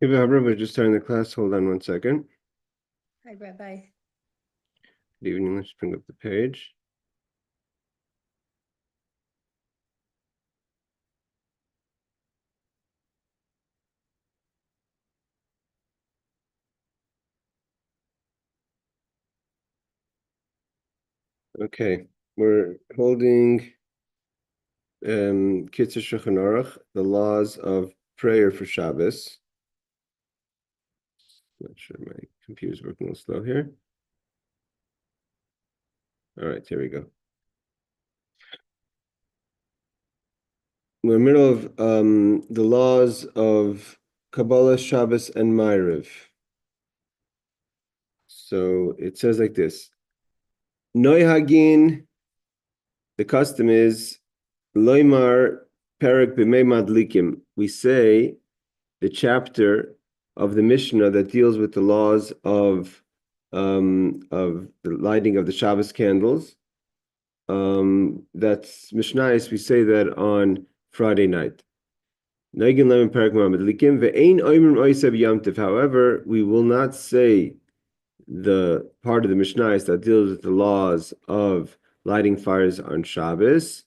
We're just starting the class. Hold on one second. Hi, Rabbi. Good evening. Let's bring up the page. Okay, we're holding Kitzur Shulchan Aruch, the laws of prayer for Shabbos. Not sure my computer's working a little slow here. All right, here we go. We're in the middle of the laws of Kabbalah, Shabbos, and Ma'ariv. So it says like this. Noihagin, the custom is Loimar Perek B'mei Madlikim. We say the chapter of the Mishnah that deals with the laws of the lighting of the Shabbos candles. That's Mishnayos. We say that on Friday night. However, we will not say the part of the Mishnayos that deals with the laws of lighting fires on Shabbos,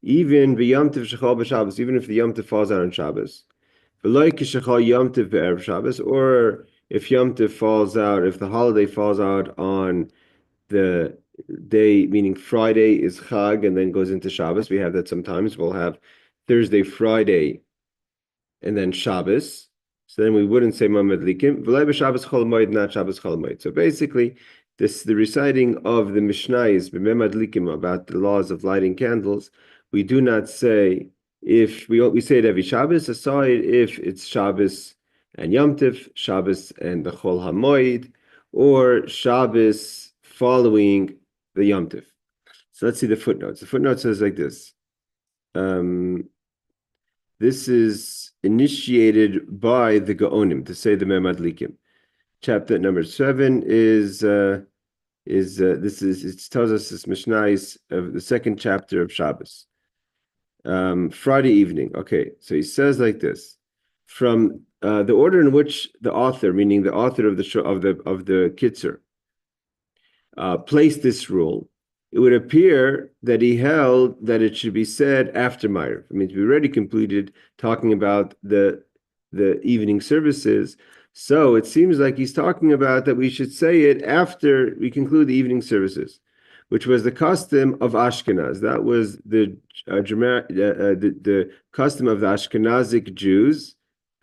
even if the Yom Tov falls out on Shabbos. Or if Yom Tov falls out, if the holiday falls out on the day, meaning Friday is Chag and then goes into Shabbos. We have that sometimes. We'll have Thursday, Friday, and then Shabbos. So then we wouldn't say Mamad Likim. Shabbos Chol Moed, not Shabbos Chol Moed. So basically, the reciting of the Mishnayos, B'memad Likim, about the laws of lighting candles, we do not say, if we say it every Shabbos, aside if it's Shabbos and Yom Tov, Shabbos and the Chol HaMoed, or Shabbos following the Yom Tov. So let's see the footnotes. The footnote says like this. This is initiated by the Gaonim to say the Memadlikim. Chapter number 7 it tells us this Mishnah of the second chapter of Shabbos. Friday evening. Okay, so he says like this: from the order in which the author, meaning the author of the Kitzur, placed this rule, it would appear that he held that it should be said after Ma'ariv. I mean, we already completed talking about the evening services, so it seems like he's talking about that we should say it after we conclude the evening services, which was the custom of Ashkenaz. That was the custom of the Ashkenazic Jews,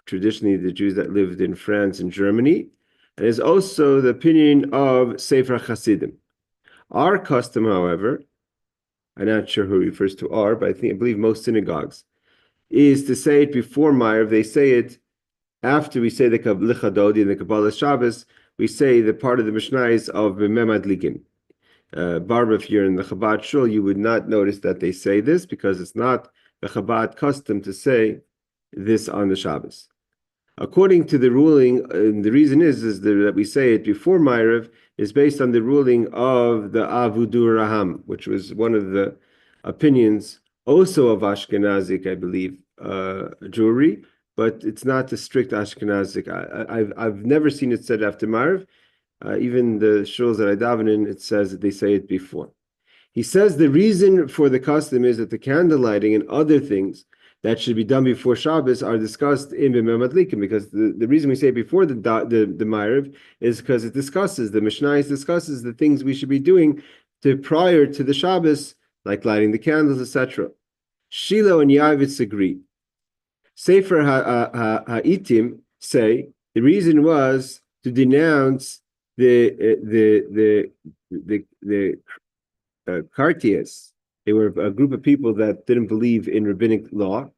traditionally the Jews that lived in France and Germany, and is also the opinion of Sefer Hasidim. Our custom, however, I'm not sure who refers to our, but I believe most synagogues, is to say it before Ma'ariv. They say it after we say the Lichadodi and the Kabbalah Shabbos. We say the part of the Mishnayos of B'memad Likim. Barbara, if you're in the Chabad Shul, you would not notice that they say this because it's not the Chabad custom to say this on the Shabbos. According to the ruling, the reason is that we say it before Ma'ariv is based on the ruling of the Avudur Raham, which was one of the opinions also of Ashkenazic, I believe, Jewry, but it's not a strict Ashkenazic. I've never seen it said after Ma'ariv. Even the shuls that I daven in, it says that they say it before. He says the reason for the custom is that the candle lighting and other things that should be done before Shabbos are discussed in B'memad Likim, because the reason we say before the Ma'ariv is because it discusses, the Mishnah discusses the things we should be doing prior to the Shabbos, like lighting the candles, etc. Shilo and Yavitz agree. Sefer Ha'itim say the reason was to denounce the Cartiers. They were a group of people that didn't believe in rabbinic law,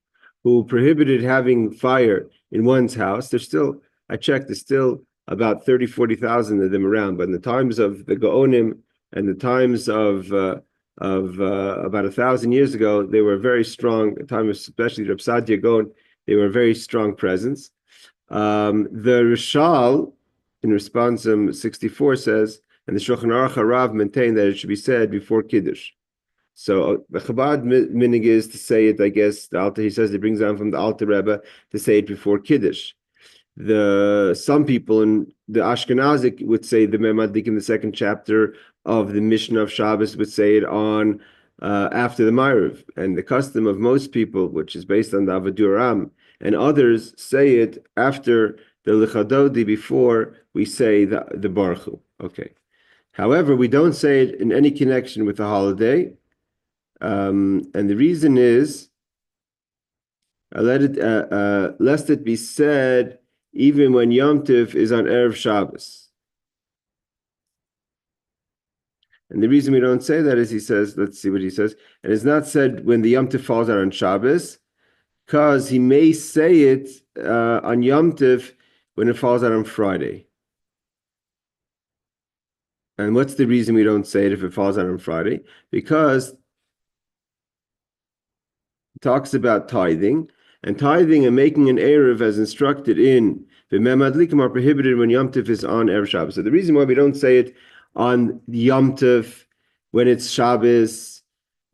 who prohibited having fire in one's house. I checked, there's still about 30, 40,000 of them around. But in the times of the Gaonim and the times of about 1,000 years ago, they were very strong. At the time, especially Reb Sadia Gaon, they were a very strong presence. The Rishal, in Responsum 64, says, and the Shulchan Aruch Harav maintained that it should be said before Kiddush. So the Chabad minig is to say it, I guess, he says he brings down from the Alter Rebbe to say it before Kiddush. Some people in the Ashkenazic would say the Memadlik in the second chapter of the Mishnah of Shabbos would say it on after the Ma'ariv, and the custom of most people, which is based on the Avaduram, and others say it after the Lichadodi before we say the Baruch Hu. Okay. However, we don't say it in any connection with the holiday, and the reason is lest it be said even when Yom Tov is on Erev Shabbos. And the reason we don't say that is he says, let's see what he says, and it's not said when the Yom Tov falls out on Shabbos, because he may say it on Yom Tov when it falls out on Friday. And what's the reason we don't say it if it falls out on Friday? Because it talks about tithing, and tithing and making an Erev as instructed in the Memadlikim are prohibited when Yom Tov is on Erev Shabbos. So the reason why we don't say it on Yom Tov when it's Shabbos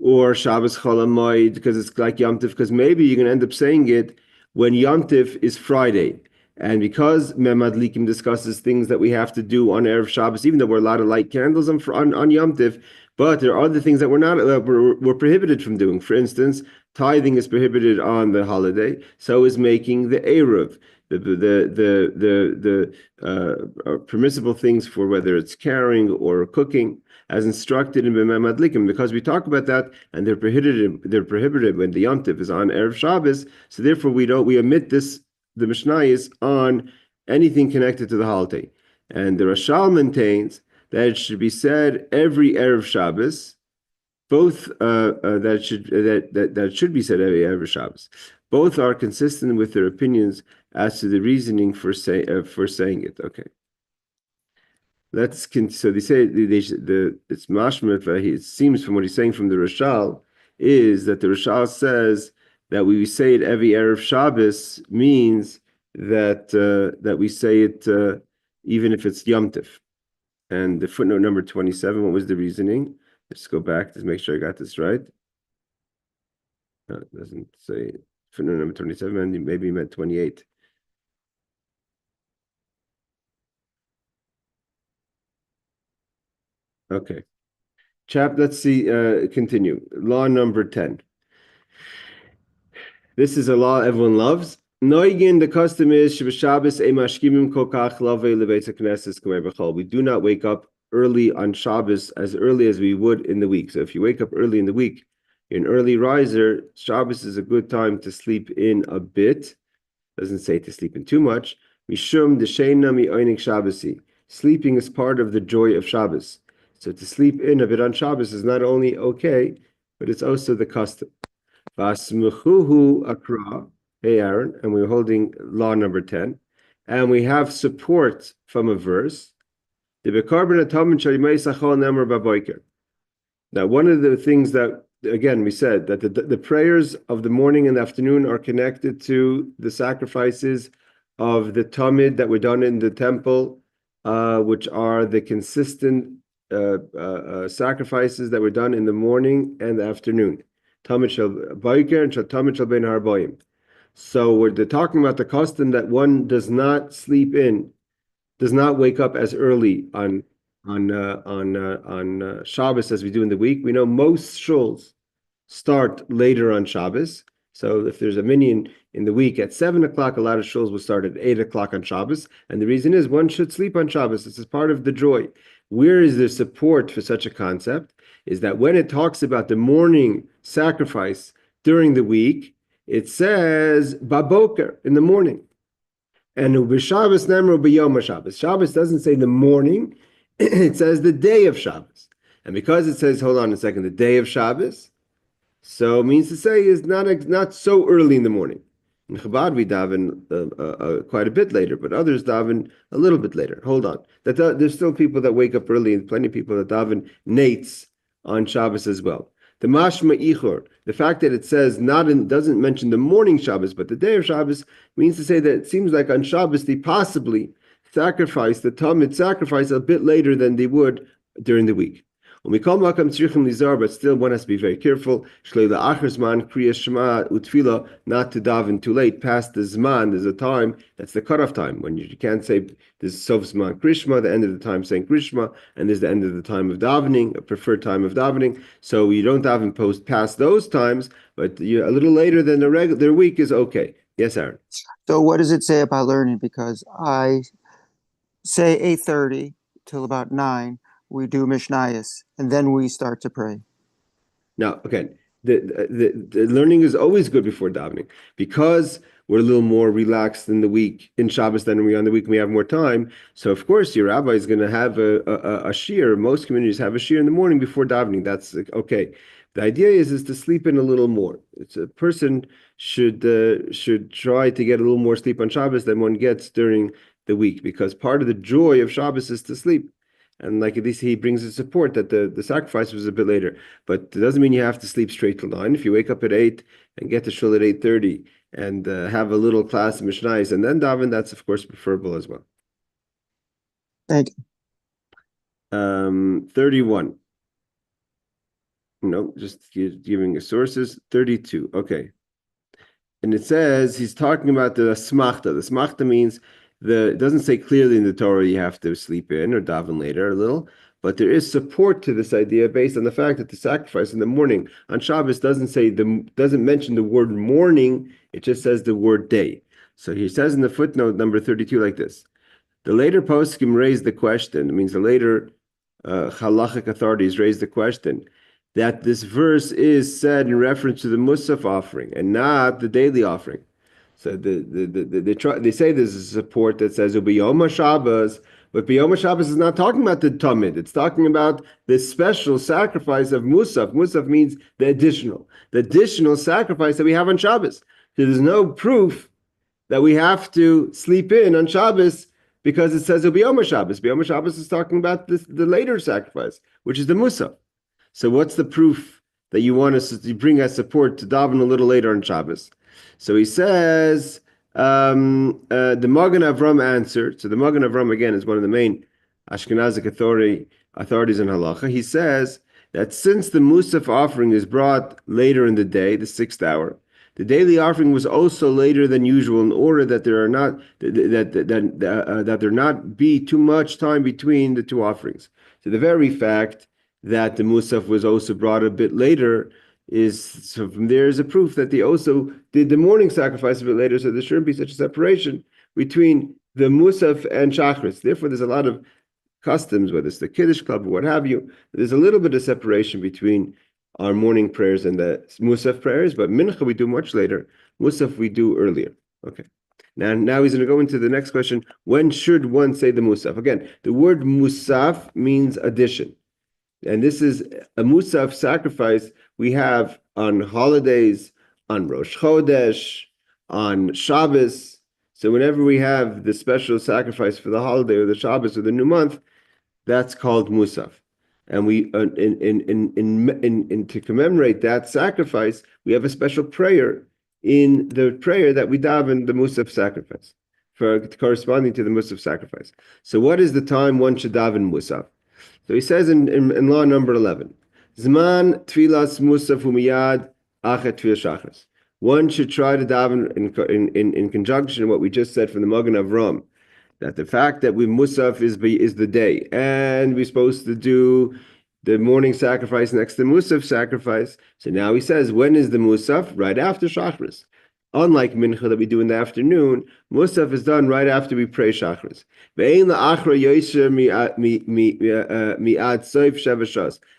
or Shabbos Chol HaMoed, because it's like Yom Tov, because maybe you're going to end up saying it when Yom Tov is Friday. And because Memadlikim discusses things that we have to do on Erev Shabbos, even though we're allowed to light candles on Yom Tov, but there are other things that we're prohibited from doing. For instance, tithing is prohibited on the holiday. So is making the Erev. The permissible things for whether it's carrying or cooking, as instructed in B'mem Adlikim, because we talk about that, and they're prohibited when the Yom Tov is on Erev Shabbos. So therefore, we omit this. The Mishnah is on anything connected to the holiday, and the Rashal maintains that it should be said every Erev Shabbos. Both that should be said every Erev Shabbos. Both are consistent with their opinions as to the reasoning for saying it. Okay. So they say it's mashma. It seems from what he's saying from the Rashal is that the Rashal says that we say it every Erev Shabbos means that we say it even if it's Yom Tov. And the footnote number 27. What was the reasoning? Let's go back to make sure I got this right. No, it doesn't say footnote number 27. Maybe he meant 28. Okay. Let's see, continue. Law number 10. This is a law everyone loves. Noigin, the custom is Shabbos we do not wake up early on Shabbos as early as we would in the week. So if you wake up early in the week, you're an early riser, Shabbos is a good time to sleep in a bit. Doesn't say to sleep in too much. Mishum d'sheina mi'oinik Shabbos. Sleeping is part of the joy of Shabbos. So to sleep in a bit on Shabbos is not only okay, but it's also the custom. Vasmechuhu akra. Hey Aaron, and we're holding law number 10, and we have support from a verse. Now, one of the things that, again, we said that the prayers of the morning and the afternoon are connected to the sacrifices of the Tamid that were done in the temple, which are the consistent sacrifices that were done in the morning and the afternoon. Tamid shel Boiker and Tamid shel Ben Harboim. So they're talking about the custom that one does not sleep in, does not wake up as early on Shabbos as we do in the week. We know most shuls start later on Shabbos. So if there's a minyan in the week at 7 o'clock, a lot of shuls will start at 8 o'clock on Shabbos. And the reason is one should sleep on Shabbos. This is part of the joy. Where is the support for such a concept? Is that when it talks about the morning sacrifice during the week, it says baboker in the morning, and b'Shabbos nemru b'yom Shabbos. Shabbos doesn't say the morning; it says the day of Shabbos. And because it says, hold on a second, the day of Shabbos, so it means to say is not so early in the morning. In Chabad we daven quite a bit later, but others daven a little bit later. Hold on, there's still people that wake up early, and plenty of people that daven nates on Shabbos as well. The mashma ichor, the fact that it says doesn't mention the morning Shabbos, but the day of Shabbos, means to say that it seems like on Shabbos they possibly sacrifice the Talmud sacrifice a bit later than they would during the week. When we call makam tzrichim lizar, but still one has to be very careful. Shlei la'achar zman kriya shema utfila, not to daven too late. Past the zman, there's a time that's the cutoff time when you can't say there's sof zman krishma, the end of the time saying krishma, and there's the end of the time of davening, a preferred time of davening. So you don't daven past those times, but a little later than their week is okay. Yes, Aaron. So what does it say about learning? Because I say 8:30 till about 9, we do Mishnayos, and then we start to pray. Now, again, the learning is always good before davening because we're a little more relaxed in the week in Shabbos than we are on the week we have more time. So, of course, your rabbi is going to have a shir. Most communities have a shir in the morning before davening. That's okay. The idea is to sleep in a little more. It's a person should try to get a little more sleep on Shabbos than one gets during the week, because part of the joy of Shabbos is to sleep. And like at least he brings the support that the sacrifice was a bit later. But it doesn't mean you have to sleep straight till 9. If you wake up at 8 and get to shul at 8:30 and have a little class of Mishnayos and then daven, that's of course preferable as well. Thank you. 31. No, just giving us sources. 32. Okay. And it says he's talking about the smachta. The smachta means it doesn't say clearly in the Torah you have to sleep in or daven later a little, but there is support to this idea based on the fact that the sacrifice in the morning on Shabbos doesn't mention the word morning, it just says the word day. So he says in the footnote number 32 like this: the later poskim raised the question, it means the later halachic authorities raised the question that this verse is said in reference to the Musaf offering and not the daily offering. So they say there's a support that says Ubiyoma Shabbos, but Biyoma Shabbos is not talking about the Tamid. It's talking about the special sacrifice of Musaf. Musaf means the additional sacrifice that we have on Shabbos. So there's no proof that we have to sleep in on Shabbos because it says Ubiyoma Shabbos. Biyoma Shabbos is talking about the later sacrifice, which is the Musaf. So what's the proof that you want us to bring us support to daven a little later on Shabbos? So he says, the Magen Avram answered. So the Magen Avram, again, is one of the main Ashkenazic authorities in Halacha. He says that since the Musaf offering is brought later in the day, the 6th hour, the daily offering was also later than usual in order that there not be too much time between the two offerings. So the very fact that the Musaf was also brought a bit later so from there is a proof that they also did the morning sacrifice a bit later, so there shouldn't be such a separation between the Musaf and Shachris. Therefore, there's a lot of customs, whether it's the Kiddush Club or what have you, there's a little bit of separation between our morning prayers and the Musaf prayers, but Mincha we do much later, Musaf we do earlier. Okay. Now he's going to go into the next question. When should one say the Musaf? Again, the word Musaf means addition. And this is a Musaf sacrifice we have on holidays, on Rosh Chodesh, on Shabbos. So whenever we have the special sacrifice for the holiday or the Shabbos or the new month, that's called Musaf. And we to commemorate that sacrifice, we have a special prayer in the prayer that we daven the Musaf sacrifice, corresponding to the Musaf sacrifice. So what is the time one should daven Musaf? So he says in law number 11, Zman tfilas musaf umiyad achet tfil shachris. One should try to daven in conjunction with what we just said from the Magen Avram, that the fact that we musaf is the day, and we're supposed to do the morning sacrifice next to musaf sacrifice. So now he says, when is the musaf? Right after shachris. Unlike mincha that we do in the afternoon, musaf is done right after we pray shachris.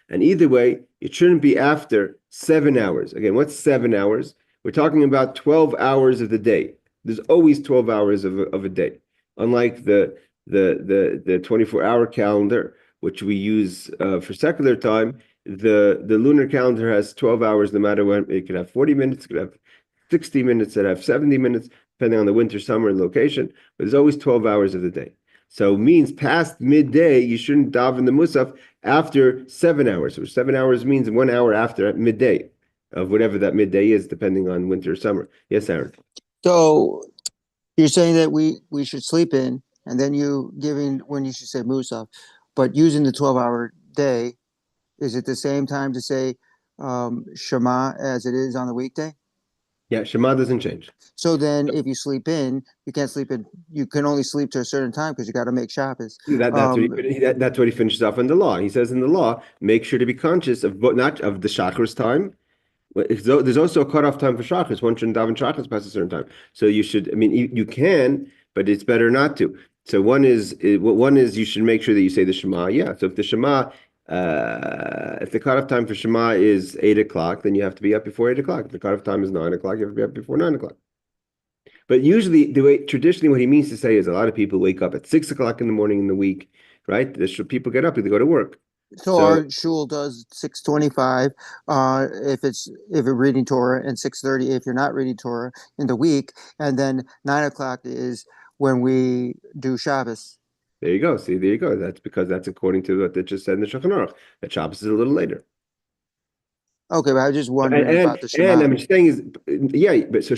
And either way, it shouldn't be after 7 hours. Again, what's 7 hours? We're talking about 12 hours of the day. There's always 12 hours of a day. Unlike the 24-hour calendar, which we use for secular time, the lunar calendar has 12 hours no matter when. It could have 40 minutes, it could have 60 minutes, that have 70 minutes, depending on the winter, summer, and location, but there's always 12 hours of the day. So it means past midday, you shouldn't daven the Musaf after 7 hours, which 7 hours means 1 hour after midday, of whatever that midday is, depending on winter or summer. Yes, Aaron? So you're saying that we should sleep in, and then you giving when you should say Musaf, but using the 12-hour day is it the same time to say Shema as it is on the weekday? Yeah, Shema doesn't change. So then if you sleep in, you can't sleep in, you can only sleep to a certain time because you got to make Shabbos. That's what he finishes off in the law. He says in the law, make sure to be conscious of not of the Shacharis time. There's also a cutoff time for Shacharis. One shouldn't daven Shacharis past a certain time. So you should, I mean, you can, but it's better not to. So one is you should make sure that you say the Shema. Yeah. So if the Shema, if the cutoff time for Shema is 8 o'clock, then you have to be up before 8 o'clock. If the cutoff time is 9 o'clock, you have to be up before 9 o'clock. But usually, traditionally, what he means to say is a lot of people wake up at 6 o'clock in the morning in the week, right? People get up, they go to work. So our shul does 6:25 if you're reading Torah, and 6:30 if you're not reading Torah in the week, and then 9 o'clock is when we do Shabbos. There you go. See, there you go. That's because that's according to what they just said in the Shulchan Aruch. That Shabbos is a little later. Okay, but I was just wondering about the Shema. And I'm saying is, yeah, but so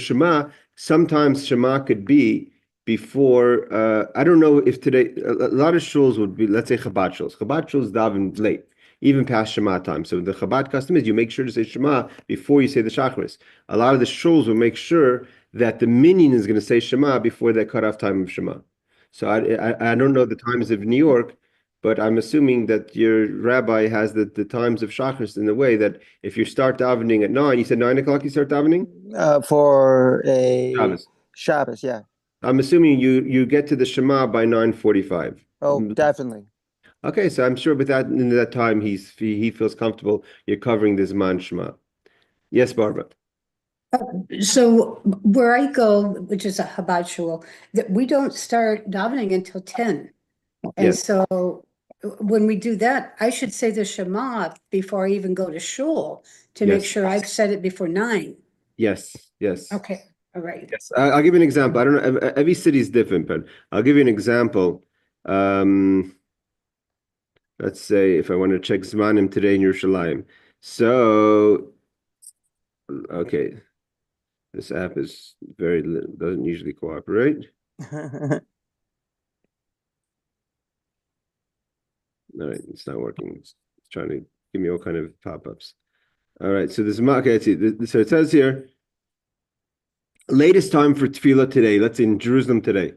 sometimes Shema could be before, I don't know if today, a lot of shuls would be, let's say Chabad shuls. Chabad shuls daven late, even past Shema time. So the Chabad custom is you make sure to say Shema before you say the Shacharis. A lot of the shuls will make sure that the minyan is going to say Shema before that cutoff time of Shema. So I don't know the times of New York, but I'm assuming that your rabbi has the times of Shacharis in the way that if you start davening at 9, you said 9 o'clock you start davening? For a Shabbos, yeah. I'm assuming you get to the Shema by 9:45. Oh, definitely. Okay, so I'm sure with that in that time he feels comfortable you're covering this man Shema. Yes, Barbara. So where I go, which is a Chabad shul, that we don't start davening until 10. And Yes. so when we do that, I should say the Shema before I even go to shul to make sure I've said it before 9. Yes. Okay, all right. Yes, I'll give you an example. I don't know, every city is different, but I'll give you an example. Let's say if I want to check Zmanim today in Yerushalayim. So, okay, this app is doesn't usually cooperate. All right, it's not working. It's trying to give me all kind of pop-ups. All right, so this okay, let's see. So it says here, latest time for tefillah today. Let's say in Jerusalem today.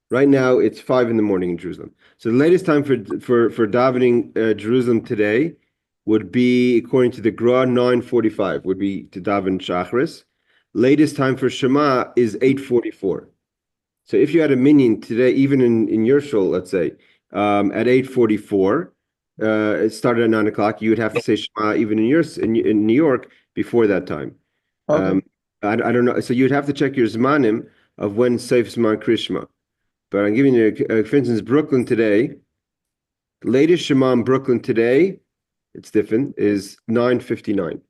Right now it's 5 in the morning in Jerusalem. So the latest time for davening Jerusalem today would be, according to the Gra, 9:45 would be to daven Shacharis. Latest time for Shema is 8:44. So if you had a minyan today, even in your shul, let's say, at 8:44, it started at 9 o'clock, you would have to say Shema even in New York before that time. Okay. I don't know. So you'd have to check your Zmanim of when Seif Zman Krishma. But I'm giving you, for instance, Brooklyn today, the latest Shema in Brooklyn today, it's different, is 9:59.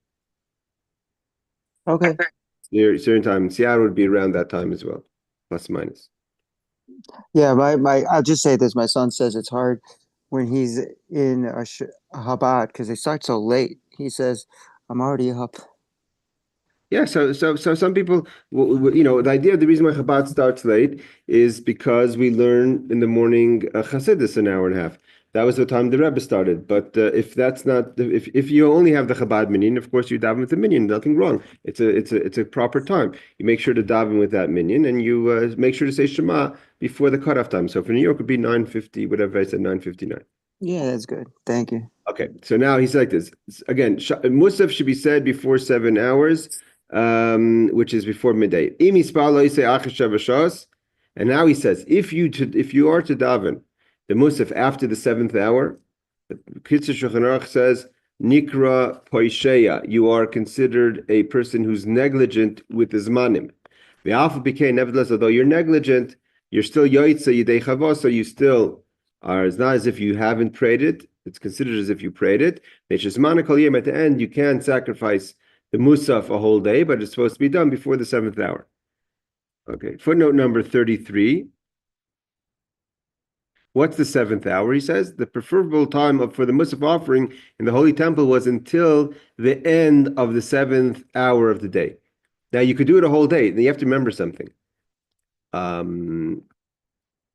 Okay. Certain time in Seattle would be around that time as well, plus minus. Yeah, I'll just say this. My son says it's hard when he's in a Chabad because they start so late. He says, I'm already up. Yeah, so some people, the idea of the reason why Chabad starts late is because we learn in the morning Chassidus an hour and a half. That was the time the Rebbe started. But if that's not, if you only have the Chabad minyan, of course you daven with the minyan. Nothing wrong. It's a proper time. You make sure to daven with that minyan, and you make sure to say Shema before the cutoff time. So for New York, it would be 9:50, whatever I said, 9:59. Yeah, that's good. Thank you. Okay, so now he's like this again. Musaf should be said before 7 hours. Which is before midday. And now he says, if you are to daven the musaf after the 7th hour, the Kitzur Shulchan Aruch says, Nikra poisheya, you are considered a person who's negligent with his manim. The alpha became, nevertheless, although you're negligent, you're still yoitza yidei chavos, so you still are. It's not as if you haven't prayed it. It's considered as if you prayed it. At the end, you can sacrifice the musaf a whole day, but it's supposed to be done before the 7th hour. Okay, footnote number 33. What's the 7th hour? He says the preferable time for the musaf offering in the Holy Temple was until the end of the 7th hour of the day. Now you could do it a whole day. You have to remember something. The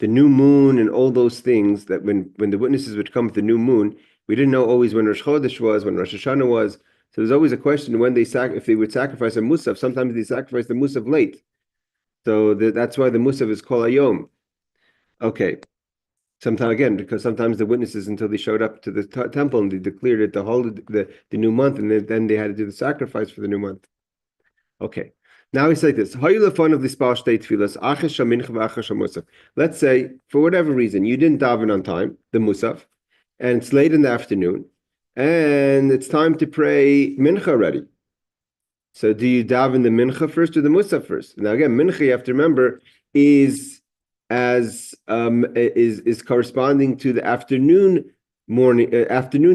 new moon and all those things that when the witnesses would come with the new moon, We didn't know always when Rosh Chodesh was, when Rosh Hashanah was. So there's always a question when if they would sacrifice a musaf. Sometimes they sacrifice the musaf late. So that's why the musaf is called a yom. Okay. Sometimes again, because sometimes the witnesses, until they showed up to the temple and they declared it the new month, and then they had to do the sacrifice for the new month. Okay. Now we say this. Let's say, for whatever reason, you didn't daven on time, the musaf, and it's late in the afternoon, and it's time to pray mincha already. So do you daven the mincha first or the musaf first? Now again, mincha, you have to remember, is corresponding to the afternoon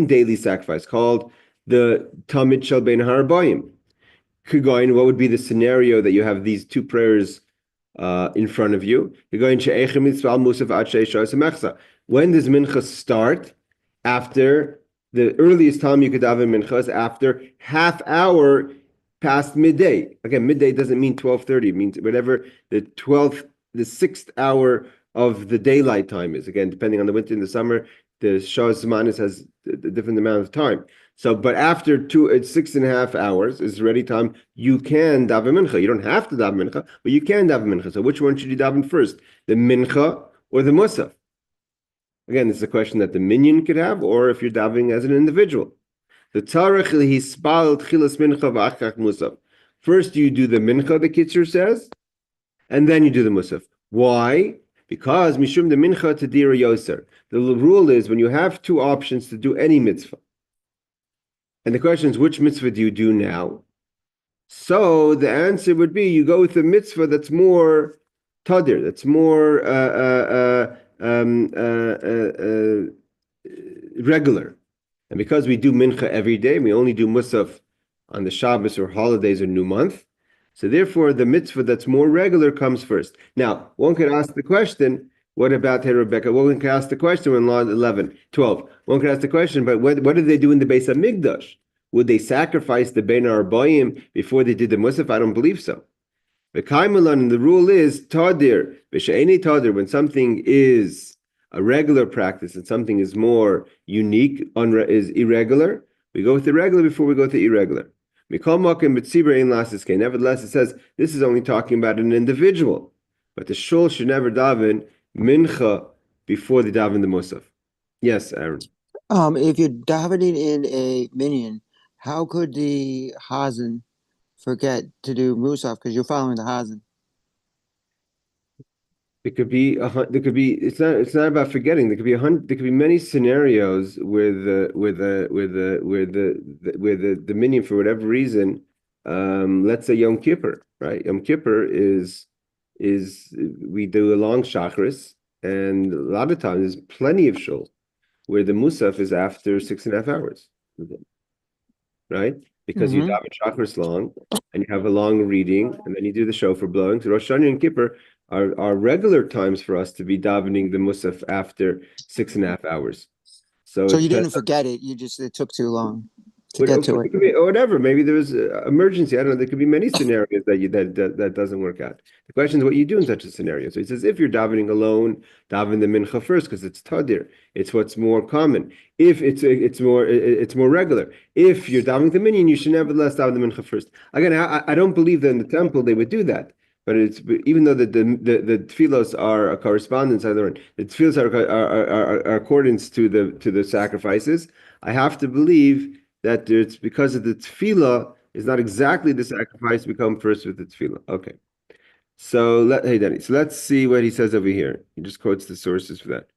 daily sacrifice called the Tamid Shel Bein Harabayim. Kugoin, what would be the scenario that you have these two prayers in front of you? When does mincha start? After the earliest time you could daven mincha is after half hour past midday. Again, midday doesn't mean 12:30. It means whatever the 6th hour of the daylight time is. Again, depending on the winter and the summer, the Shas Zmanis has a different amount of time. So, but after 6.5 hours is ready time, you can daven mincha. You don't have to daven mincha, but you can daven mincha. So which one should you daven first? The mincha or the musaf? Again, this is a question that the minyan could have, or if you're davening as an individual. The tarech hispal tchilas mincha v'achach musaf. First you do the mincha, the Kitzur says, and then you do the musaf. Why? Because mishum the mincha tadira yoser. The rule is when you have two options to do any mitzvah, and the question is, which mitzvah do you do now? So the answer would be you go with a mitzvah that's more tadir, that's more regular. And because we do mincha every day, we only do musaf on the Shabbos or holidays or new month. So therefore, the mitzvah that's more regular comes first. Now, one could ask the question, what about Hey Rebecca? Well, one could ask the question in Law 12. One could ask the question, but what did they do in the Beis HaMikdash? Would they sacrifice the Bein Arbayim before they did the Musaf? I don't believe so. The Kaimalan, the rule is Tadir, B'She'eni Tadir, when something is a regular practice and something is more unique, is irregular, we go with the regular before we go with the irregular. Nevertheless, it says this is only talking about an individual, but the shul should never daven mincha before they daven the musaf. Yes, Aaron. If you're davening in a minyan, how could the Hazen forget to do musaf because you're following the Hazen? It could be it's not about forgetting. There could be many scenarios where the minyan, for whatever reason, let's say Yom Kippur, right? Yom Kippur is we do a long shacharis, and a lot of times there's plenty of shul where the musaf is after 6.5 hours, right? Because you daven shacharis long, and you have a long reading, and then you do the shofar blowing. So Rosh Hashanah and Kippur are regular times for us to be davening the musaf after 6.5 hours. So you didn't forget it. It took too long to get to it. Or whatever. Maybe there was an emergency. I don't know. There could be many scenarios that doesn't work out. The question is what you do in such a scenario. So he says if you're davening alone, daven the mincha first because it's tadir. It's what's more common. If it's more regular. If you're davening the minyan, you should nevertheless daven the mincha first. Again, I don't believe that in the temple they would do that. But even though the tefillos are a correspondence, the tefillos are accordance to the sacrifices. I have to believe that it's because of the tefillah is not exactly the sacrifice. We come first with the tefillah. Okay. So let's see what he says over here. He just quotes the sources for that.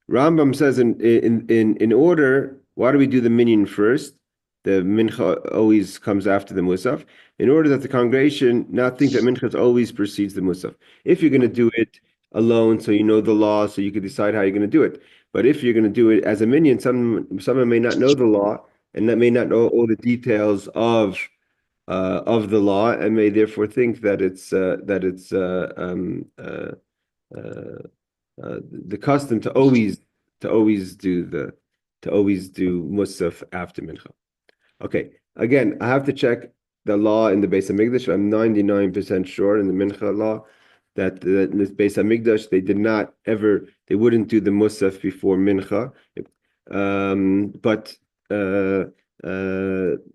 Rambam says in order. Why do we do the minyan first? The mincha always comes after the musaf, in order that the congregation not think that mincha always precedes the musaf. If you're going to do it alone, so you know the law, so you can decide how you're going to do it. But if you're going to do it as a minyan, someone may not know the law and that may not know all the details of the law, and may therefore think that it's the custom to always do musaf after mincha. Okay, again, I have to check the law in the Beis HaMikdash. I'm 99% sure in the Mincha law that in the Beis HaMikdash they wouldn't do the Musaf before Mincha. but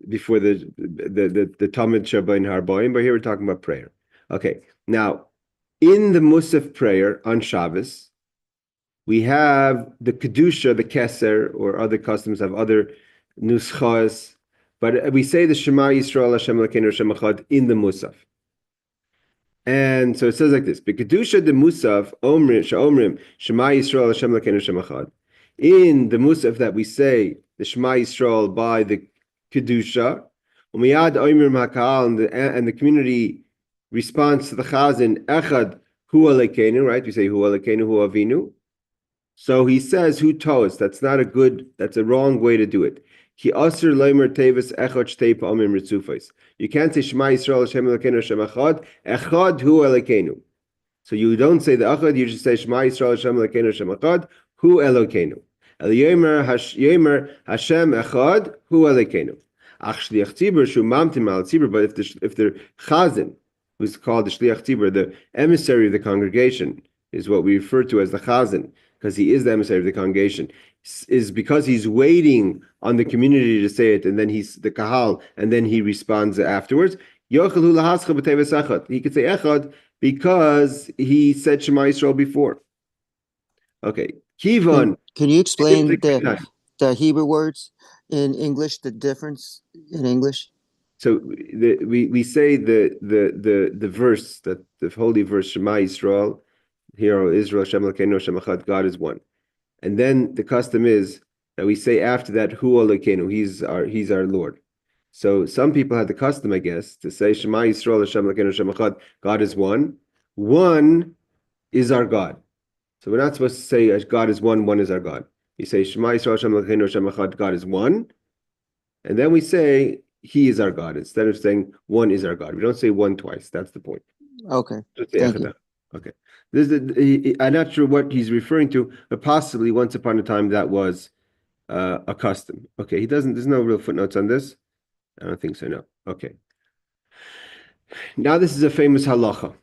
before the Talmud Shabbat Harboim, but here we're talking about prayer. Okay, now in the Musaf prayer on Shabbos, we have the Kedusha, the Keser, or other customs have other nuschas, but we say the Shema Yisrael Hashem Elokeinu Hashem Echad in the Musaf. And so it says like this: B'kedusha de Musaf Omrim Shema Yisrael Hashem Elokeinu Hashem Echad. In the Musaf that we say the Shema Yisrael by the Kedusha, Umiyad Oimrim Hakal, and the community responds to the Chazan Echad Hu Elokeinu, right? We say Hu Elokeinu Hu Avinu. So he says Hu Toas. That's a wrong way to do it. Ki Asr Leimer Tevis Echad Shtei Pa'amim Ritzufos. You can't say Shema Yisrael Hashem Elokeinu Hashem Echad Hu Elokeinu. So you don't say the Echad, you just say Shema Yisrael Hashem Elokeinu Hashem Echad Hu Elokeinu. El Yomer Hashem Echad Hu Elokeinu. Ach Shliach Tzibur Shu Mamtim Al Tzibur. But if the Chazan, who's called the Shliach Tzibur, the emissary of the congregation, is what we refer to as the Chazan, because he is the emissary of the congregation, is because he's waiting on the community to say it, and then he's the kahal, and then he responds afterwards. He could say echad because he said Shema Yisrael before. Okay, Kivon. Can you explain the Hebrew words in English? The difference in English. So we say the verse, that the holy verse Shema Yisrael, Hear, O Israel, Hashem Elokeinu Hashem Echad, God is one. And then the custom is that we say after that, Hu Elokeinu, He's our Lord. So some people had the custom, I guess, to say Shema Yisrael, Hashem Elokeinu Hashem Echad, God is one. One is our God. So we're not supposed to say God is one, one is our God. We say Shema Yisrael, Hashem Elokeinu Hashem Echad, God is one. And then we say He is our God, instead of saying one is our God. We don't say one twice. That's the point. Okay. Thank you. Okay. I'm not sure what he's referring to, but possibly once upon a time that was a custom. Okay, there's no real footnotes on this. I don't think so, no. Okay. Now this is a famous halacha.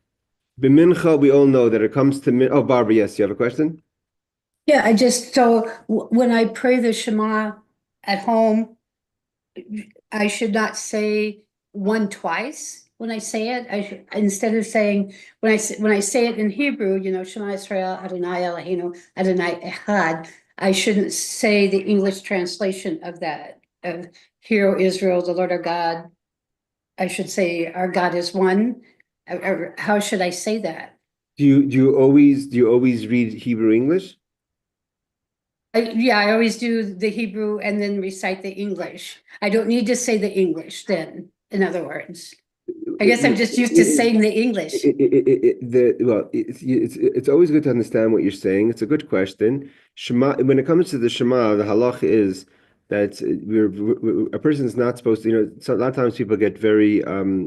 B'mincha, we all know that it comes to oh, Barbara, yes, you have a question? Yeah, when I pray the Shema at home, I should not say one twice. When I say it, I should, instead of saying, when I say it in Hebrew, Shema Yisrael Adonai Eloheinu Adonai Echad, I shouldn't say the English translation of that, of Hear, O Israel, the Lord our God. I should say our God is one. Or how should I say that? Do you always read Hebrew English? I always do the Hebrew and then recite the English. I don't need to say the English then, in other words. I guess I'm just used to saying the English. It's always good to understand what you're saying. It's a good question. Shema, when it comes to the Shema, the halach is that a person is not supposed to. So a lot of times people get very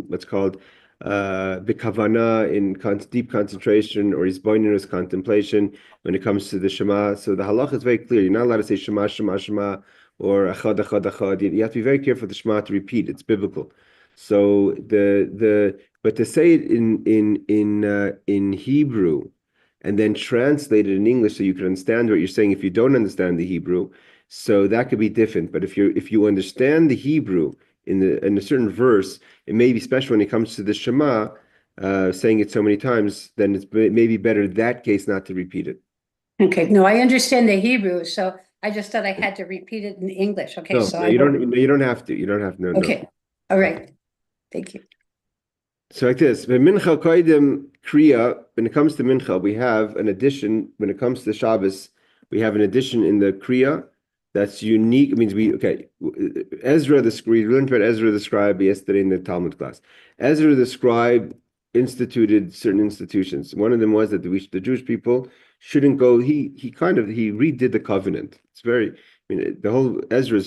what's called b'kavana, in deep concentration, or hisbonenus, contemplation, when it comes to the Shema. So the halach is very clear. You're not allowed to say Shema, Shema, Shema, or Echad, Echad, Echad. You have to be very careful for the Shema to repeat. It's biblical. So but to say it in Hebrew and then translate it in English so you can understand what you're saying if you don't understand the Hebrew, so that could be different. But if you understand the Hebrew in a certain verse, it may be special when it comes to the Shema, saying it so many times, then it's maybe better in that case not to repeat it. Okay, no, I understand the Hebrew, so I just thought I had to repeat it in English. Okay, no, you don't have to. You don't have to. No, okay, all right. Thank you. So like this, when it comes to Mincha, we have an addition. When it comes to Shabbos, we have an addition in the Kriya that's unique. It means we learned about Ezra the scribe yesterday in the Talmud class. Ezra the scribe instituted certain institutions. One of them was that the Jewish people shouldn't go. He redid the covenant. It's the whole Ezra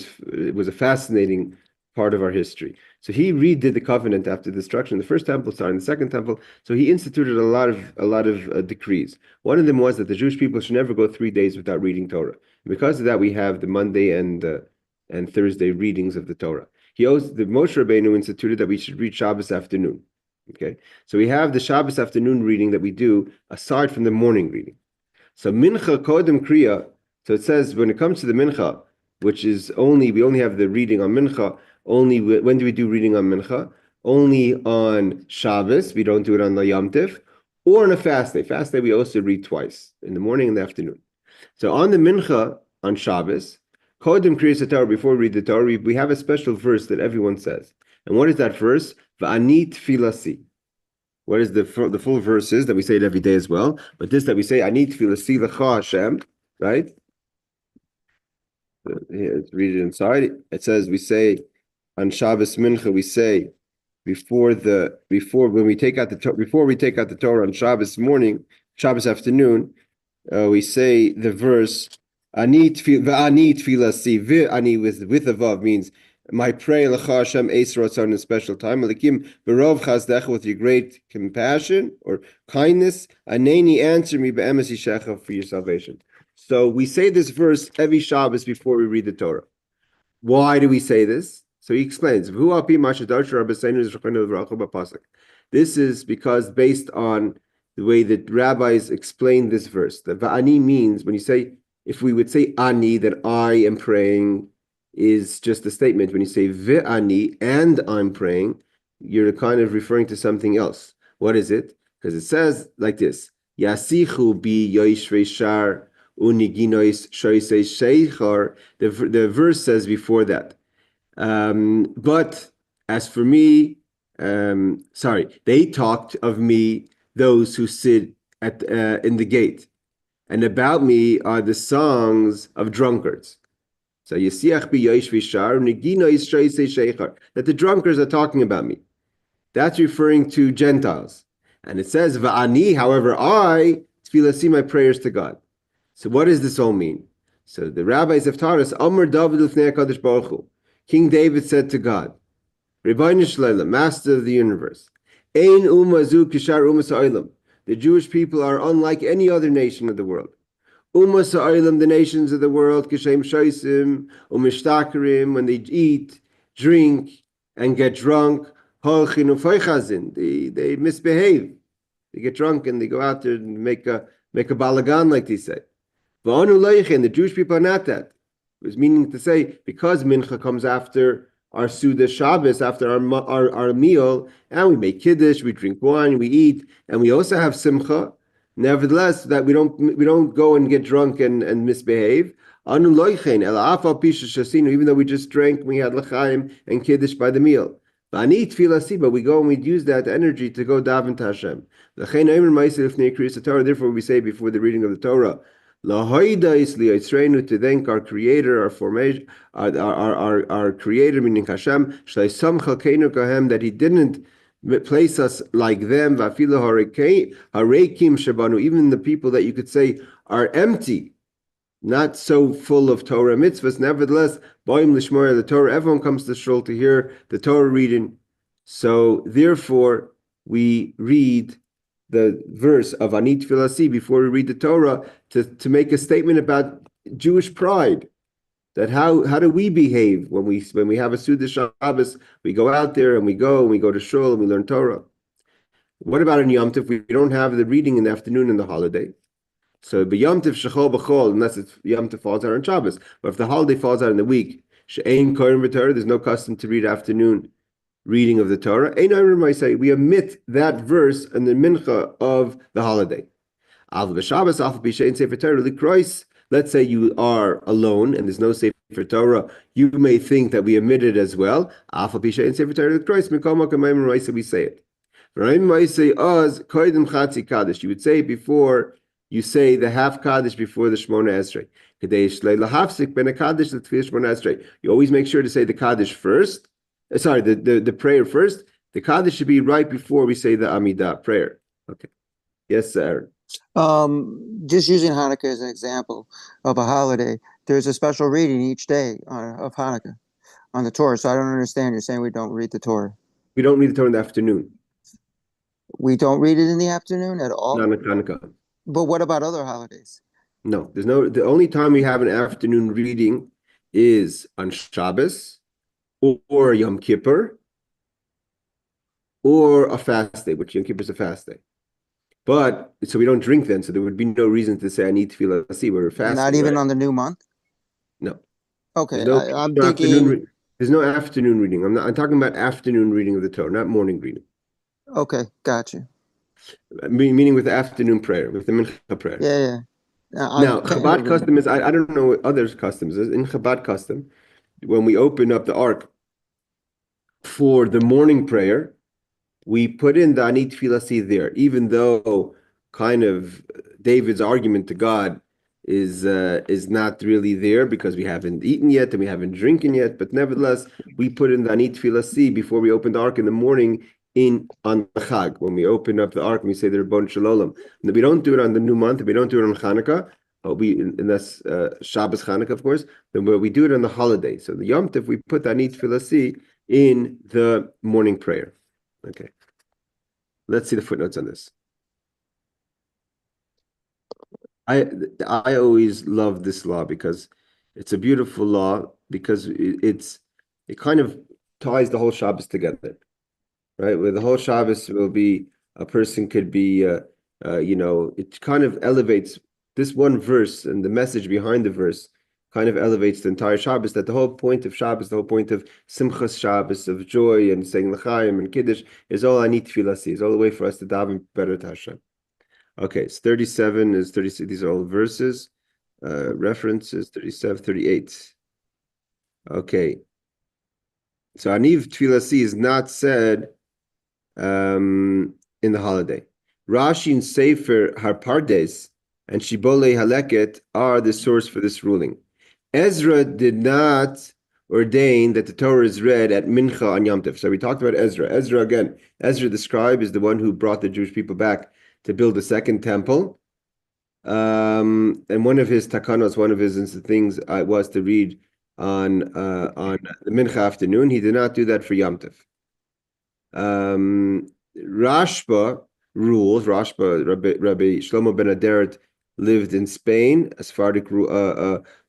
was a fascinating part of our history. So he redid the covenant after the destruction of the first temple, starting the second temple. So he instituted a lot of decrees. One of them was that the Jewish people should never go 3 days without reading Torah. And because of that, we have the Monday and Thursday readings of the Torah. The Moshe Rabbeinu instituted that we should read Shabbos afternoon. Okay, so we have the Shabbos afternoon reading that we do aside from the morning reading. So Mincha Kodem Kriya So it says when it comes to the mincha, which is we only have the reading on mincha. Only when do we do reading on mincha? Only on Shabbos. We don't do it on the Yom Tov, or on a fast day. Fast day we also read twice, in the morning and the afternoon. So on the mincha on Shabbos, Kodim Kriyas Torah, before we read the Torah, we have a special verse that everyone says. And what is that verse? Va'ani tfilasi. What is the full verse is that we say it every day as well. But this that we say, Ani tfilasi l'cha Hashem, right? Here, let's read it inside. It says we say on Shabbos mincha we say before we take out the Torah on Shabbos morning, Shabbos afternoon, we say the verse Ani tfilasi v'ani with a vav means my prayer l'cha Hashem eis ratzon in a special time Alikim b'rov chazdecha with your great compassion or kindness Aneni answer me be'emes yishecha for your salvation. So we say this verse every Shabbos before we read the Torah. Why do we say this? So he explains. This is because based on the way that rabbis explain this verse. The va'ani means when you say, if we would say ani, that I am praying, is just a statement. When you say ve'ani and I'm praying, you're kind of referring to something else. What is it? Because it says like this: Yasichu bi yoishvei shar. The verse says before that. But as for me, they talked of me, those who sit at in the gate, and about me are the songs of drunkards. So that the drunkards are talking about me. That's referring to Gentiles. And it says, Va'ani, however, I tefillah my prayers to God. So what does this all mean? So the rabbis have taught us, Amr David l'fnei HaKadosh Baruch Hu. King David said to God, Rebbeinu Shleila, Master of the universe, Ein umma zu kishar umma sa'olam. The Jewish people are unlike any other nation of the world. Umma sa'olam, the nations of the world, kishem shaisim, umishtakerim, when they eat, drink, and get drunk, holchin ufaychazin, they misbehave. They get drunk and they go out there and make a balagan, like they say. And the Jewish people are not that. It was meaning to say, because mincha comes after our Suda Shabbos, after our meal, and we make kiddush, we drink wine, we eat, and we also have simcha. Nevertheless, that we don't go and get drunk and misbehave. Even though we just drank, we had l'chaim and kiddush by the meal. But we go and we use that energy to go daven to Hashem. Therefore, we say before the reading of the Torah, to thank our Creator, our formation, our Creator, meaning Hashem, that He didn't place us like them, even the people that you could say are empty, not so full of Torah mitzvahs. Nevertheless, the Torah, everyone comes to shul to hear the Torah reading. So therefore, we read the verse of Ani tefilasi before we read the Torah to make a statement about Jewish pride. That how do we behave when we have a Suda Shabbos? We go out there and we go to shul and we learn Torah. What about in Yom Tov? We don't have the reading in the afternoon and the holiday. So Yom Tov shechol b'chol, unless Yom Tov falls out on Shabbos. But if the holiday falls out in the week, she'ein kohen v'torah, there's no custom to read afternoon reading of the Torah. We omit that verse in the mincha of the holiday. Let's say you are alone and there's no Sefer Torah, you may think that we omit it as well. We say it. You would say it before you say the half Kaddish before the Shemona Esrei. You always make sure to say the Kaddish first. The prayer first. The Kaddish should be right before we say the Amidah prayer. Okay. Yes, sir. Just using Hanukkah as an example of a holiday, there's a special reading each day of Hanukkah on the Torah. So I don't understand. You're saying we don't read the Torah. We don't read the Torah in the afternoon. We don't read it in the afternoon at all? Not on Hanukkah. But what about other holidays? No, the only time we have an afternoon reading is on Shabbos, or Yom Kippur, or a fast day, which Yom Kippur is a fast day. But so we don't drink then. So there would be no reason to say I need tefillah see. We're fasting. Not even right? on the new month? No. Okay, I'm No thinking, there's no afternoon reading. I'm talking about afternoon reading of the Torah, not morning reading. okay, got you. Meaning with the afternoon prayer, with the mincha prayer. Yeah. I'm Now, kind Chabad of, custom is, I don't know what others' customs is. In Chabad custom, when we open up the ark for the morning prayer, we put in the Ani Tefillah there, even though kind of David's argument to God is not really there because we haven't eaten yet and we haven't drinking yet. But nevertheless, we put in the Ani Tefillah before we open the ark in the morning on the Chag, when we open up the ark and we say the Ribbon Shalom. And we don't do it on the new month, we don't do it on Hanukkah. And that's Shabbos Hanukkah, of course. Then we do it on the holiday. So the Yom Tov, we put the Ani Tefillah in the morning prayer. Okay. Let's see the footnotes on this. I always love this law because it's a beautiful law because it kind of ties the whole Shabbos together, right? Where the whole Shabbos will be a person could be it kind of elevates this one verse and the message behind the verse kind of elevates the entire Shabbos. That the whole point of Shabbos, the whole point of Simchas Shabbos, of joy and saying L'chaim and Kiddush is all I need tefillah is all the way for us to daven better to Hashem. Okay, it's 37 is 36. These are all verses, references 37, 38. Okay, so Aniv tefillah is not said in the holiday. Rashi and Sefer Harpardes and Shibbolei Haleket are the source for this ruling. Ezra did not ordain that the Torah is read at Mincha on Yom Tov. So we talked about Ezra. Ezra the scribe is the one who brought the Jewish people back to build the second temple. And one of his takanos, one of his things was to read on the Mincha afternoon. He did not do that for Yom Tov. Rashba rules. Rabbi Shlomo ben Aderet lived in Spain, a Sephardic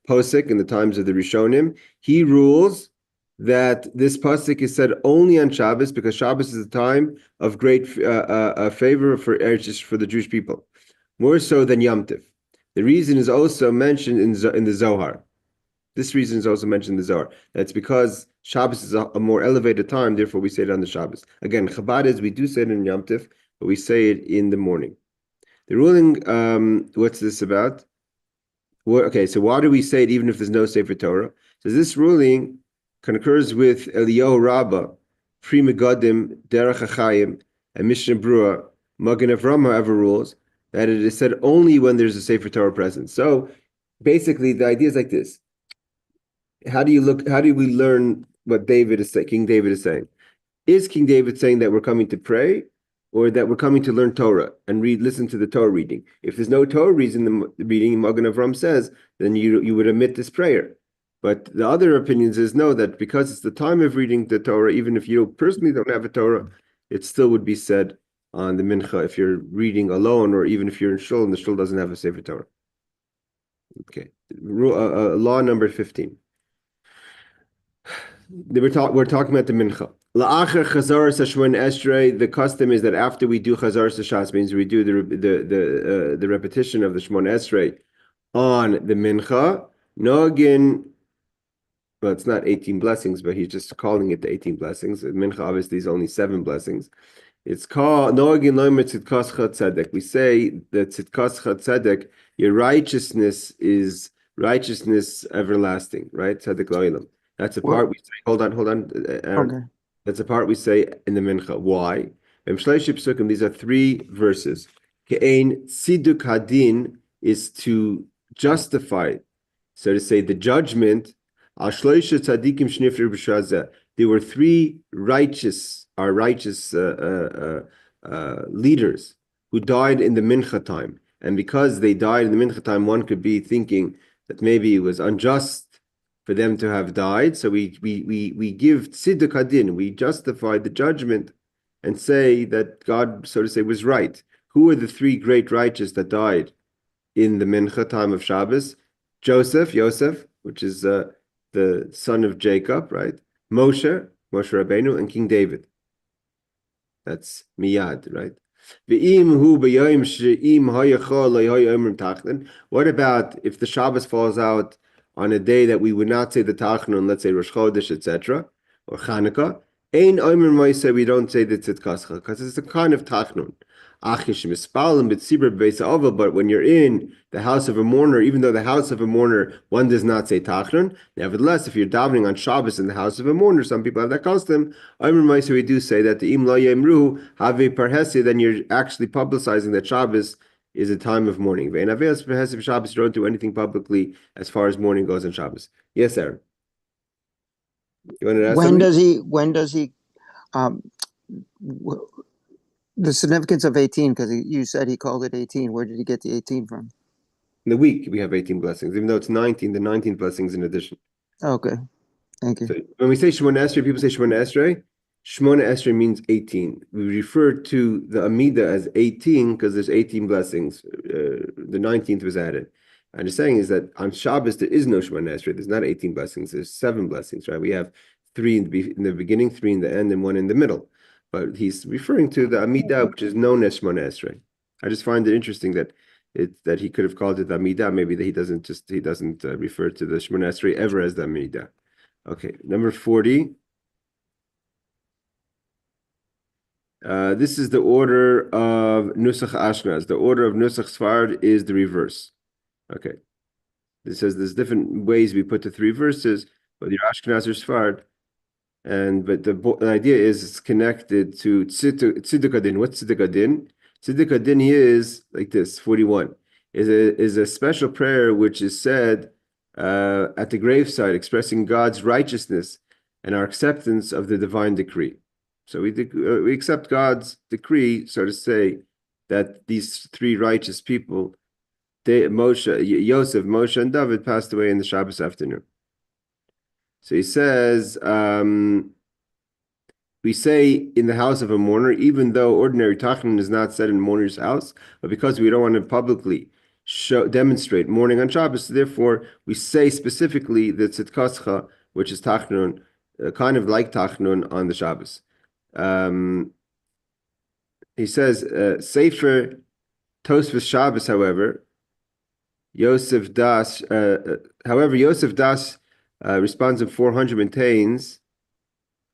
posik in the times of the Rishonim. He rules that this pasuk is said only on Shabbos because Shabbos is a time of great favor for the Jewish people, more so than Yom Tov. The reason is also mentioned in the Zohar. This reason is also mentioned in the Zohar. That's because Shabbos is a more elevated time, therefore we say it on the Shabbos. Again, Chabad is we do say it in Yom Tov, but we say it in the morning. The ruling, what's this about? Okay, so why do we say it even if there's no Sefer Torah? So this ruling concurs with Eliyahu Rabbah, Pri Megadim, Derech HaChaim, and Mishnah Brura. Magen Avraham, however, rules that it is said only when there's a Sefer Torah present. So basically, the idea is like this. How do we learn what King David is saying? Is King David saying that we're coming to pray or that we're coming to learn Torah and listen to the Torah reading? If there's no Torah reading, Magen Avraham says, then you would omit this prayer. But the other opinions is no, that because it's the time of reading the Torah, even if you personally don't have a Torah, it still would be said on the Mincha if you're reading alone or even if you're in Shul and the Shul doesn't have a Sefer Torah. Okay, law number 15. We're talking about the mincha. La'acher chazaras hashmon esrei. The custom is that after we do chazaras hashas, means we do the repetition of the shmon esrei on the mincha. Nogin. Well, it's not 18 blessings, but he's just calling it the 18 blessings. Mincha obviously is only 7 blessings. It's called Nogin lomer tzidkas tzedek. We say that tzidkas tzedek, your righteousness is righteousness everlasting, right? Tzedek lo'ilam. That's a part we say. Hold on, Aaron. okay. That's a part we say in the mincha. Why? These are 3 verses. Ke'ein tziduk hadin is to justify, so to say, the judgment. There were 3 righteous leaders who died in the mincha time, and because they died in the mincha time, one could be thinking that maybe it was unjust for them to have died. So we give tziduk hadin, we justify the judgment and say that God, so to say, was right. Who are the 3 great righteous that died in the mincha time of Shabbos? Yosef, which is the son of Jacob, right? Moshe Rabbeinu, and King David. That's Miyad, right? What about if the Shabbos falls out on a day that we would not say the Tachnun, let's say Rosh Chodesh, etc., or Chanukah? Ein Omer Moise, we don't say the Tzidkascha, because it's a kind of Tachnun. But when you're in the house of a mourner, even though the house of a mourner, one does not say Tachnun, nevertheless, if you're davening on Shabbos in the house of a mourner, some people have that custom. Omer Moise, we do say that the Im Lo Yemru Have Parhesi, then you're actually publicizing that Shabbos is a time of mourning. You don't do anything publicly as far as mourning goes on Shabbos. Yes, Aaron. You want to ask when does he the significance of 18, because you said he called it 18. Where did he get the 18 from? In the week, we have 18 blessings. Even though it's 19, the 19th blessing is in addition. Okay, thank you. So when we say Shemona Esrei, people say Shemona Esrei. Shemona Esrei means 18. We refer to the Amida as 18 because there's 18 blessings. The 19th was added. I'm just saying is that on Shabbos, there is no Shemona Esrei. There's not 18 blessings. There's 7 blessings, right? We have 3 in the beginning, 3 in the end, and 1 in the middle. But he's referring to the Amidah, which is known as Shemona Esrei. I just find it interesting that he could have called it the Amidah. Maybe that he doesn't refer to the Shemona Esrei ever as the Amidah. Okay, number 40. This is the order of Nusach Ashkenaz. The order of Nusach Sfard is the reverse. Okay. This says there's different ways we put the 3 verses, whether you're Ashkenaz or Sfard. But the idea is it's connected to Tziduk Adin. What's Tziduk Adin? Tziduk Adin is like this, 41. Is a special prayer which is said at the graveside, expressing God's righteousness and our acceptance of the divine decree. So we accept God's decree, so to say, that these 3 righteous people, Yosef, Moshe, and David, passed away in the Shabbos afternoon. So he says, we say in the house of a mourner, even though ordinary tachnun is not said in a mourner's house, but because we don't want to publicly demonstrate mourning on Shabbos, therefore we say specifically the Tzidkascha, which is tachnun, kind of like tachnun on the Shabbos. He says, Sefer Tosfos Shabbos, however, Yosef Das responds in 400 maintains,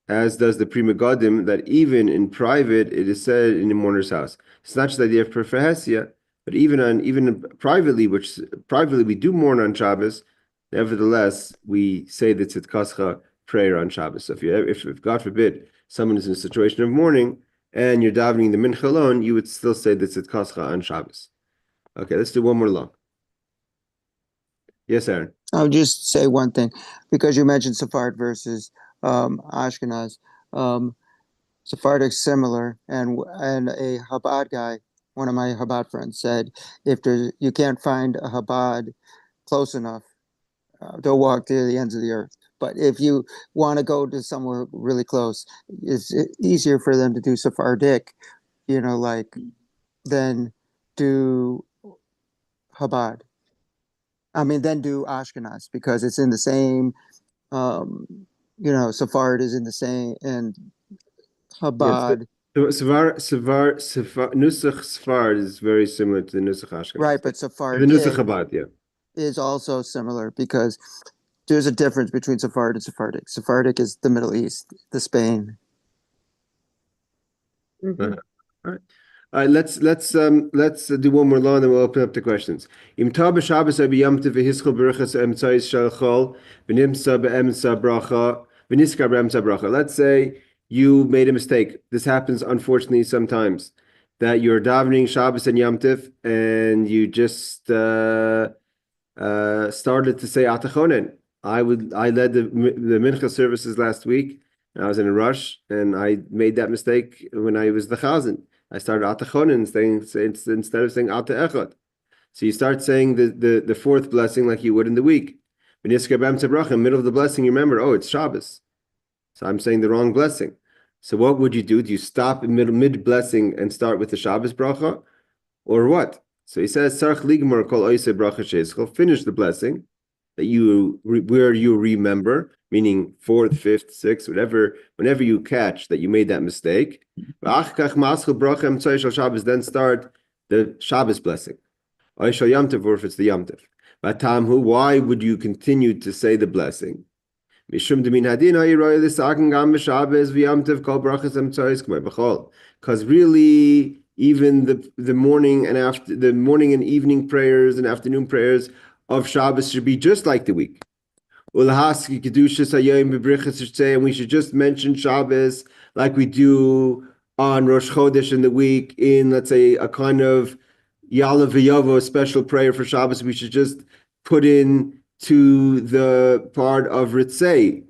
as does the Pri Megadim, that even in private it is said in the mourner's house. It's not just the idea of Perhesia, but even privately, which privately we do mourn on Shabbos. Nevertheless, we say the Tzidkascha prayer on Shabbos. So if God forbid someone is in a situation of mourning and you're davening the Mincha alone, you would still say the Tzidkascha on Shabbos. Okay, let's do one more long. Yes, Aaron. I'll just say one thing, because you mentioned Sephardic versus Ashkenaz. Sephardic similar, and a Chabad guy, one of my Chabad friends, said if you can't find a Chabad close enough, they'll walk to the ends of the earth. But if you want to go to somewhere really close, it's easier for them to do Sephardic, than do Chabad. Then do Ashkenaz, because it's in the same, Sephard is in the same, and Chabad. Nusach Sfard is very similar to the Nusach Ashkenaz. Right, but Sephardic the Nusach Chabad, is also similar, because there's a difference between Sephard and Sephardic. Sephardic is the Middle East, the Spain. Mhm. All right. All right, let's do one more law, and then we'll open up to questions. Im Tov Shabbos Yom Tov v'hischol b'ruchas emtzayis shalchol v'nimsa be'emtza bracha v'niskar be'emtza bracha. Let's say you made a mistake. This happens, unfortunately, sometimes, that you're davening Shabbos and Yom Tov, and you just started to say Atachonen. I led the Mincha services last week, and I was in a rush, and I made that mistake when I was the Chazan. I started Atachonen instead of saying Ata Echad. So you start saying the 4th blessing like you would in the week. In the middle of the blessing, you remember, oh, it's Shabbos. So I'm saying the wrong blessing. So what would you do? Do you stop in mid blessing and start with the Shabbos bracha, or what? So he says, Sarch ligmar kol oisei bracha sheizchol, finish the blessing, where you remember, meaning 4th, 5th, 6th, whatever, whenever you catch that you made that mistake. Then start the Shabbos blessing. Or if it's the Yom Tov. Why would you continue to say the blessing? Because really, even the morning and after the morning and evening prayers and afternoon prayers of Shabbos should be just like the week. And we should just mention Shabbos like we do on Rosh Chodesh in the week in, let's say, a kind of Yalav V'Yavo, a special prayer for Shabbos. We should just put in to the part of Ritzei,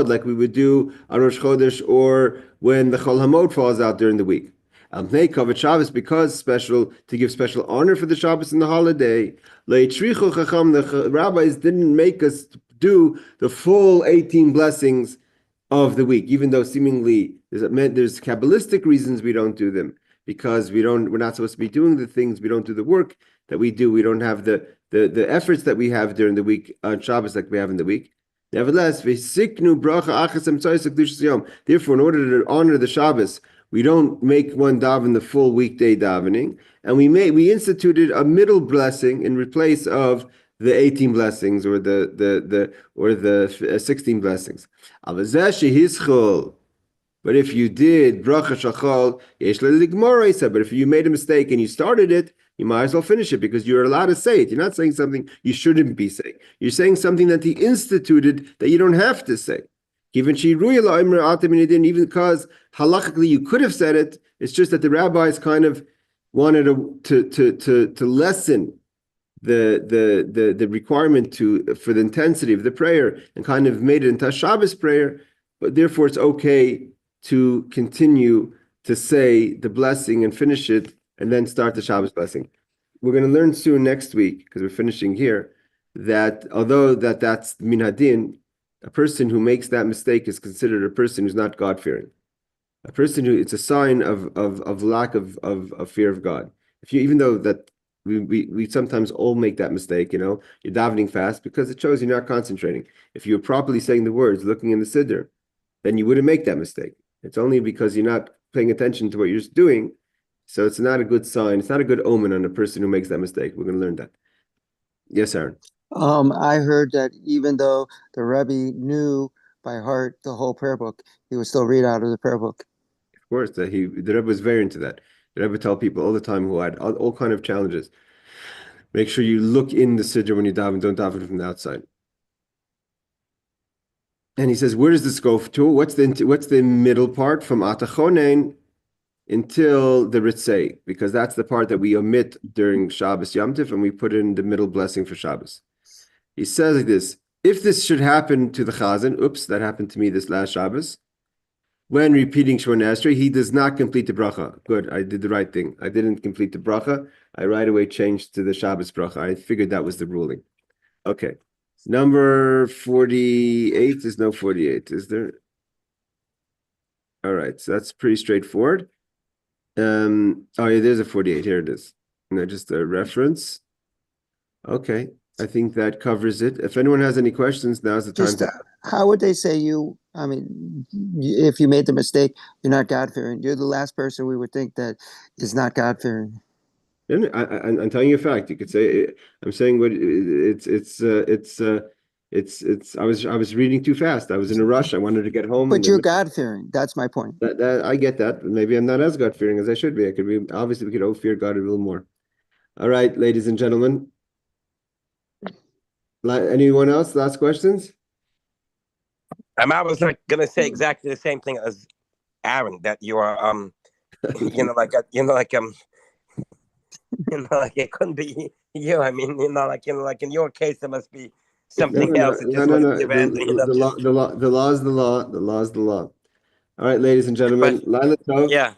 like we would do on Rosh Chodesh or when the Chol Hamod falls out during the week. Shabbos, because special, to give special honor for the Shabbos and the holiday. The rabbis didn't make us do the full 18 blessings of the week, even though seemingly there's Kabbalistic reasons we don't do them, because we're not supposed to be doing the things, we don't do the work that we do, we don't have the efforts that we have during the week on Shabbos like we have in the week. Nevertheless, therefore, in order to honor the Shabbos, we don't make one daven the full weekday davening, and we instituted a middle blessing in replace of the 18 blessings or the 16 blessings. But if you did bracha shachal, but if you made a mistake and you started it, you might as well finish it because you're allowed to say it. You're not saying something you shouldn't be saying. You're saying something that he instituted that you don't have to say. Even because halachically you could have said it, it's just that the rabbis kind of wanted to lessen the requirement for the intensity of the prayer and kind of made it into a Shabbos prayer. But therefore, it's okay to continue to say the blessing and finish it and then start the Shabbos blessing. We're going to learn soon next week, because we're finishing here, that although that's min hadin, a person who makes that mistake is considered a person who's not God-fearing. A person it's a sign of lack of fear of God. Even though that we sometimes all make that mistake, you're davening fast because it shows you're not concentrating. If you're properly saying the words, looking in the siddur, then you wouldn't make that mistake. It's only because you're not paying attention to what you're doing. So it's not a good sign. It's not a good omen on a person who makes that mistake. We're going to learn that. Yes, Aaron. I heard that even though the Rebbe knew by heart the whole prayer book, he would still read out of the prayer book. Of course, the Rebbe was very into that. The Rebbe tell people all the time who had all kind of challenges. Make sure you look in the siddur when you daven. Don't daven from the outside. And he says, where does this go to? What's the middle part from Atachonen until the Ritzei? Because that's the part that we omit during Shabbos Yom Tov, and we put in the middle blessing for Shabbos. He says like this: if this should happen to the Chazan, oops, that happened to me this last Shabbos, when repeating Shemona Esrei, he does not complete the bracha. Good, I did the right thing. I didn't complete the bracha. I right away changed to the Shabbos bracha. I figured that was the ruling. Okay. Number 48, there's no 48, is there? All right, so that's pretty straightforward. Oh yeah, there's a 48, here it is. Just a reference. Okay, I think that covers it. If anyone has any questions, now's the time. How would they say if you made the mistake, you're not God-fearing. You're the last person we would think that is not God-fearing. I'm telling you a fact. You could say I'm saying what I was reading too fast. I was in a rush. I wanted to get home. But you're God-fearing. That's my point. That I get that. But maybe I'm not as God-fearing as I should be. Obviously we could all fear God a little more. All right, ladies and gentlemen. Anyone else? Last questions? I was like gonna say exactly the same thing as Aaron, that you are like it couldn't be you. I mean, like in your case, there must be something else. No. The law is the law. The law is the law. All right, ladies and gentlemen. Yeah.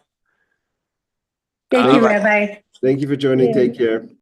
Thank you, Rabbi. Thank you for joining. Take care.